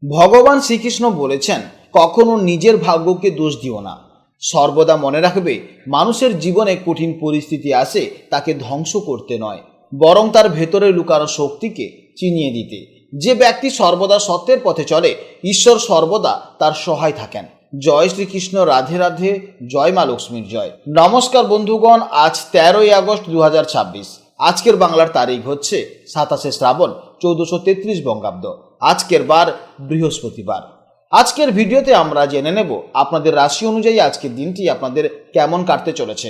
ভগবান শ্রীকৃষ্ণ বলেছেন, কখনো নিজের ভাগ্যকে দোষ দিও না। সর্বদা মনে রাখবে, মানুষের জীবনে কঠিন পরিস্থিতি আসে তাকে ধ্বংস করতে নয়, বরং তার ভেতরে লুকানো শক্তিকে চিনিয়ে দিতে। যে ব্যক্তি সর্বদা সত্যের পথে চলে, ঈশ্বর সর্বদা তার সহায় থাকেন। জয় শ্রীকৃষ্ণ, রাধে রাধে, জয় মা লক্ষ্মীর জয়। নমস্কার বন্ধুগণ, আজ 13ই আগস্ট 2026। আজকের বাংলার তারিখ হচ্ছে 27শে শ্রাবণ 1433 বঙ্গাব্দ। আজকের বার বৃহস্পতিবার। আজকের ভিডিওতে আমরা জেনে নেব আপনাদের রাশি অনুযায়ী আজকের দিনটি আপনাদের কেমন কাটতে চলেছে,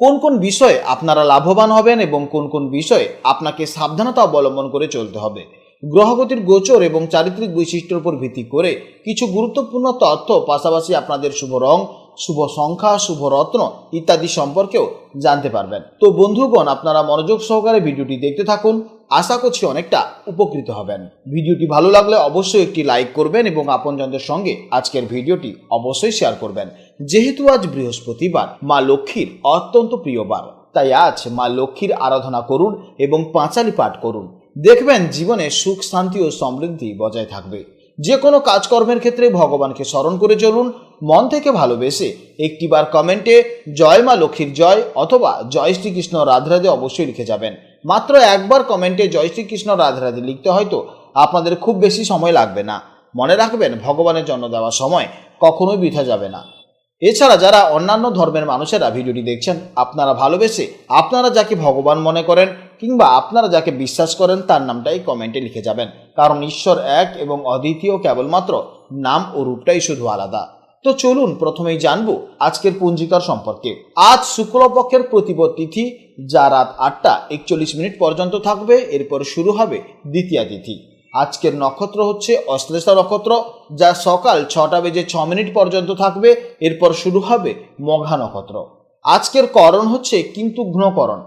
কোন কোন বিষয়ে আপনারা লাভবান হবেন এবং কোন কোন বিষয়ে আপনাকে সাবধানতা অবলম্বন করে চলতে হবে। গ্রহগতির গোচর এবং চারিত্রিক বৈশিষ্ট্যের উপর ভিত্তি করে কিছু গুরুত্বপূর্ণ তথ্য, পাশাপাশি আপনাদের শুভ রং, শুভ সংখ্যা, শুভ রত্ন ইত্যাদি সম্পর্কেও জানতে পারবেন। তো বন্ধুগণ, আপনারা মনোযোগ সহকারে ভিডিওটি দেখতে থাকুন, আশা করছি অনেকটা উপকৃত হবেন। ভিডিওটি ভালো লাগলে অবশ্যই একটি লাইক করবেন এবং আপনজনদের সঙ্গে আজকের ভিডিওটি অবশ্যই শেয়ার করবেন। যেহেতু আজ বৃহস্পতিবার, মা লক্ষ্মীর অত্যন্ত প্রিয় বার, তাই আজ মা লক্ষ্মীর আরাধনা করুন এবং পাঁচালি পাঠ করুন। দেখবেন জীবনে সুখ, শান্তি ও সমৃদ্ধি বজায় থাকবে। যে কোনো কাজকর্মের ক্ষেত্রে ভগবানকে স্মরণ করে চলুন। মন থেকে ভালোবেসে একটিবার কমেন্টে জয় মা লক্ষ্মীর জয় অথবা জয় শ্রীকৃষ্ণ রাধে রাধে অবশ্যই লিখে যাবেন। মাত্র একবার কমেন্টে জয় শ্রীকৃষ্ণ রাধে রাধে লিখতে হয়তো আপনাদের খুব বেশি সময় লাগবে না। মনে রাখবেন, ভগবানের জন্য দেওয়া সময় কখনোই বৃথা যাবে না। এছাড়া যারা অন্যান্য ধর্মের মানুষেরা ভিডিওটি দেখছেন, আপনারা ভালোবেসে আপনারা যাকে ভগবান মনে করেন কিংবা আপনারা যাকে বিশ্বাস করেন তার নামটাই কমেন্টে লিখে যাবেন, কারণ ঈশ্বর এক এবং অদ্বিতীয়, কেবলমাত্র নাম ও রূপটাই শুধু আলাদা। তো চলুন প্রথমেই জানবো আজকের পঞ্জিকার সম্পর্কে। আজ শুক্লপক্ষের প্রতিপদ তিথি, যা রাত 8টা 41 পর্যন্ত থাকবে। এরপর শুরু হবে দ্বিতীয়া তিথি। আজকের নক্ষত্র হচ্ছে অশ্লেষা নক্ষত্র, যা সকাল 6টা বেজে 6 মিনিট পর্যন্ত থাকবে। এরপর শুরু হবে মঘা নক্ষত্র। আজকের করণ হচ্ছে কিন্তু ঘ্নকরণ,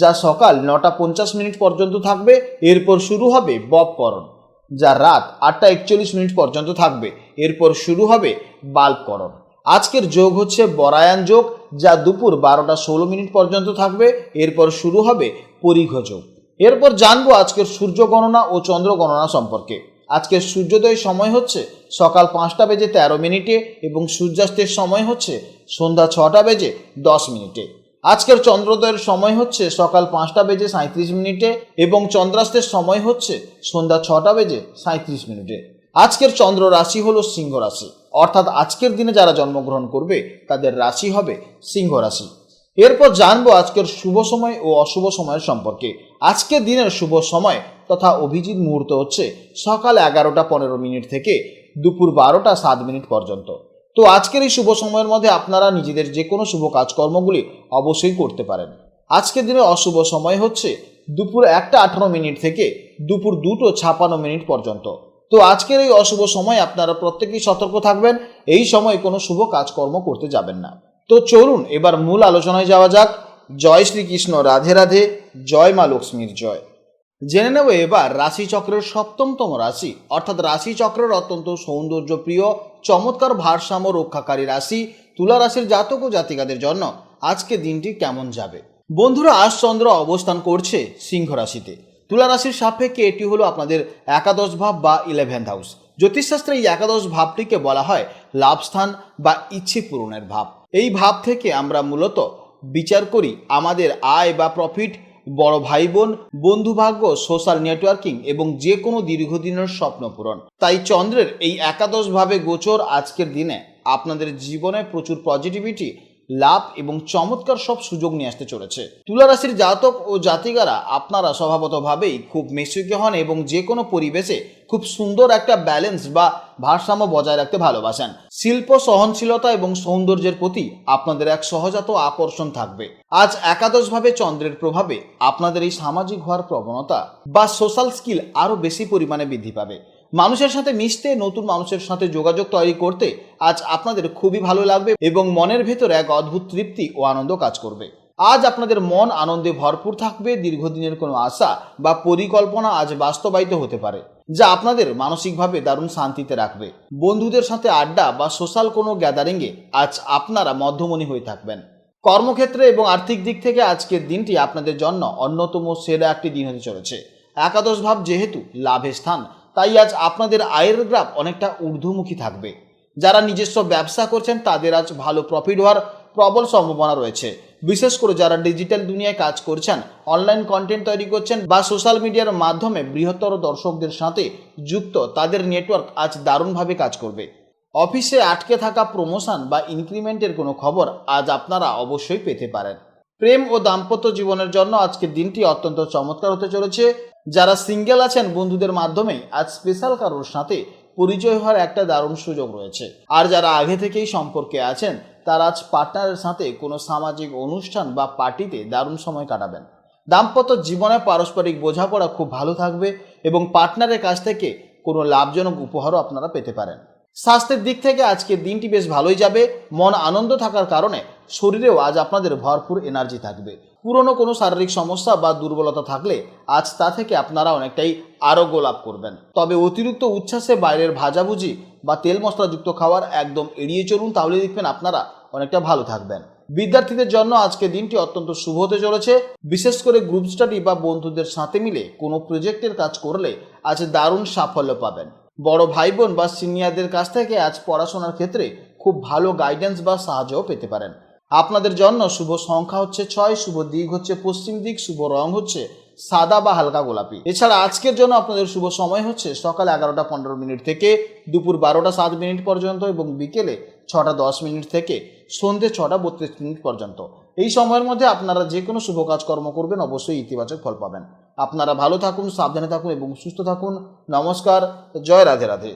যা সকাল 9টা 50 পর্যন্ত থাকবে। এরপর শুরু হবে ববকরণ, যা রাত 8টা 41 পর্যন্ত থাকবে। এরপর শুরু হবে বাল্বকরণ। আজকের যোগ হচ্ছে বরায়ান যোগ, যা দুপুর 12টা 16 পর্যন্ত থাকবে। এরপর শুরু হবে পরিঘ যোগ। এরপর জানবো আজকের সূর্য গণনা ও চন্দ্র গণনা সম্পর্কে। আজকের সূর্যোদয় সময় হচ্ছে সকাল 5টা বেজে 13 এবং সূর্যাস্তের সময় হচ্ছে সন্ধ্যা 6টা বেজে 10। আজকের চন্দ্রোদয়ের সময় হচ্ছে সকাল 5টা বেজে 37 এবং চন্দ্রাস্তের সময় হচ্ছে সন্ধ্যা 6টা বেজে 37। আজকের চন্দ্র রাশি হলো সিংহ রাশি, অর্থাৎ আজকের দিনে যারা জন্মগ্রহণ করবে তাদের রাশি হবে সিংহ রাশি। এরপর জানবো আজকের শুভ সময় ও অশুভ সময়ের সম্পর্কে। আজকের দিনের শুভ সময় তথা অভিজিৎ মুহূর্ত হচ্ছে সকাল 11টা 15 থেকে দুপুর 12টা 7 পর্যন্ত। তো আজকের এই শুভ সময়ের মধ্যে আপনারা নিজেদের যে কোনো শুভ কাজকর্মগুলি অবশ্যই করতে পারেন। আজকের দিনের অশুভ সময় হচ্ছে দুপুর 1টা 18 থেকে দুপুর 2টো 56 পর্যন্ত। তো আজকের এই অশুভ সময় আপনারা প্রত্যেকেই সতর্ক থাকবেন, এই সময় কোনো শুভ কাজকর্ম করতে যাবেন না। তো চলুন এবার মূল আলোচনায় যাওয়া যাক। জয় শ্রীকৃষ্ণ, রাধে রাধে, জয় মা লক্ষ্মীর জয়। জেনে নেব এবার রাশিচক্রের 7তম রাশি, অর্থাৎ রাশিচক্রের অত্যন্ত সৌন্দর্যপ্রিয়, চমৎকার ভারসাম্য রক্ষাকারী রাশি তুলা রাশির জাতক ও জাতিকাদের জন্য আজকে দিনটি কেমন যাবে। বন্ধুরা, আজ চন্দ্র অবস্থান করছে সিংহ রাশিতে। তুলা রাশির সাপেক্ষে এটি হলো আপনাদের একাদশ ভাব বা 11th হাউস। জ্যোতিষশাস্ত্রে এই একাদশ ভাবটিকে বলা হয় লাভস্থান বা ইচ্ছে পূরণের ভাব। এই ভাব থেকে আমরা মূলত বিচার করি আমাদের আয় বা প্রফিট, বড় ভাই বোন, বন্ধুভাগ্য, সোশ্যাল নেটওয়ার্কিং এবং যে কোনো দীর্ঘদিনের স্বপ্ন পূরণ। তাই চন্দ্রের এই একাদশ ভাবে গোচর আজকের দিনে আপনাদের জীবনে প্রচুর পজিটিভিটি, লাভ এবং চমৎকার সব সুযোগ নিয়ে আসতে চলেছে। তুলা রাশির জাতক ও জাতিকারা আপনারা স্বভাবতভাবেই খুব মিশুকে হন এবং যে কোনো পরিবেশে খুব সুন্দর একটা ব্যালেন্স বা ভারসাম্য বজায় রাখতে ভালোবাসেন। শিল্প, সহনশীলতা এবং সৌন্দর্যের প্রতি আপনাদের এক সহজাত আকর্ষণ থাকবে। আজ একাদশভাবে চন্দ্রের প্রভাবে আপনাদের এই সামাজিক হওয়ার প্রবণতা বা সোশ্যাল স্কিল আরও বেশি পরিমাণে বৃদ্ধি পাবে। মানুষের সাথে মিশতে, নতুন মানুষের সাথে যোগাযোগ তৈরি করতে আজ আপনাদের খুবই ভালো লাগবে এবং মনের ভেতর এক অদ্ভুত তৃপ্তি ও আনন্দ কাজ করবে। আজ আপনাদের মন আনন্দে ভরপুর থাকবে। দীর্ঘদিনের কোনো আশা বা পরিকল্পনা আজ বাস্তবায়িত হতে পারে, যা আপনাদের মানসিকভাবে দারুণ শান্তিতে রাখবে। বন্ধুদের সাথে আড্ডা বা সোশ্যাল কোনো গ্যাদারিংয়ে আজ আপনারা মধ্যমণি হয়ে থাকবেন। কর্মক্ষেত্রে এবং আর্থিক দিক থেকে আজকের দিনটি আপনাদের জন্য অন্যতম সেরা একটি দিন হতে চলেছে। একাদশ ভাব যেহেতু লাভের স্থান, তাই আজ আপনাদের আয়ের গ্রাফ অনেকটা ঊর্ধ্বমুখী থাকবে। যারা নিজস্ব ব্যবসা করছেন তাদের আজ ভালো প্রফিট হওয়ার প্রবল সম্ভাবনা রয়েছে। বিশেষ করে যারা ডিজিটাল দুনিয়ায় কাজ করছেন, অনলাইন কন্টেন্ট তৈরি করছেন বা সোশ্যাল মিডিয়ার মাধ্যমে বৃহত্তর দর্শকদের সাথে যুক্ত, তাদের নেটওয়ার্ক আজ দারুণভাবে কাজ করবে। অফিসে আটকে থাকা প্রমোশন বা ইনক্রিমেন্টের কোনো খবর আজ আপনারা অবশ্যই পেতে পারেন। প্রেম ও দাম্পত্য জীবনের জন্য আজকের দিনটি অত্যন্ত চমৎকার হতে চলেছে। যারা সিঙ্গেল আছেন, বন্ধুদের মাধ্যমেই আজ স্পেশাল কারোর সাথে পরিচয় হওয়ার একটা দারুণ সুযোগ রয়েছে। আর যারা আগে থেকেই সম্পর্কে আছেন, তারা আজ পার্টনারের সাথে কোনো সামাজিক অনুষ্ঠান বা পার্টিতে দারুণ সময় কাটাবেন। দাম্পত্য জীবনে পারস্পরিক বোঝাপড়া খুব ভালো থাকবে এবং পার্টনারের কাছ থেকে কোনো লাভজনক উপহারও আপনারা পেতে পারেন। স্বাস্থ্যের দিক থেকে আজকের দিনটি বেশ ভালোই যাবে। মন আনন্দ থাকার কারণে শরীরেও আজ আপনাদের ভরপুর এনার্জি থাকবে। পুরনো কোনো শারীরিক সমস্যা বা দুর্বলতা থাকলে আজ তা থেকে আপনারা অনেকটাই আরোগ্য লাভ করবেন। তবে অতিরিক্ত উচ্ছ্বাসে বাইরের ভাজাভুজি বা তেল মশলাযুক্ত খাবার একদম এড়িয়ে চলুন, তাহলে দেখবেন আপনারা অনেকটা ভালো থাকবেন। বিদ্যার্থীদের জন্য আজকে দিনটি অত্যন্ত শুভ হতে চলেছে। বিশেষ করে গ্রুপ স্টাডি বা বন্ধুদের সাথে মিলে কোনো প্রজেক্টের কাজ করলে আজ দারুণ সাফল্য পাবেন। বড় ভাই বোন বা সিনিয়রদের কাছ থেকে আজ পড়াশোনার ক্ষেত্রে খুব ভালো গাইডেন্স বা সাহায্যও পেতে পারেন। আপনাদের জন্য শুভ সংখ্যা হচ্ছে 6, শুভ দিক হচ্ছে পশ্চিম দিক, শুভ রং হচ্ছে সাদা বা হালকা গোলাপি। এছাড়া আজকের জন্য আপনাদের শুভ সময় হচ্ছে সকাল 11টা 15 মিনিট থেকে দুপুর 12টা 7 মিনিট পর্যন্ত এবং বিকেলে 6টা 10 মিনিট থেকে সন্ধ্যে 6টা 32 মিনিট পর্যন্ত। এই সময়ের মধ্যে আপনারা যে কোনো শুভ কাজকর্ম করবেন, অবশ্যই ইতিবাচক ফল পাবেন। আপনারা ভালো থাকুন, সাবধানে থাকুন এবং সুস্থ থাকুন। নমস্কার, জয় রাধে রাধে।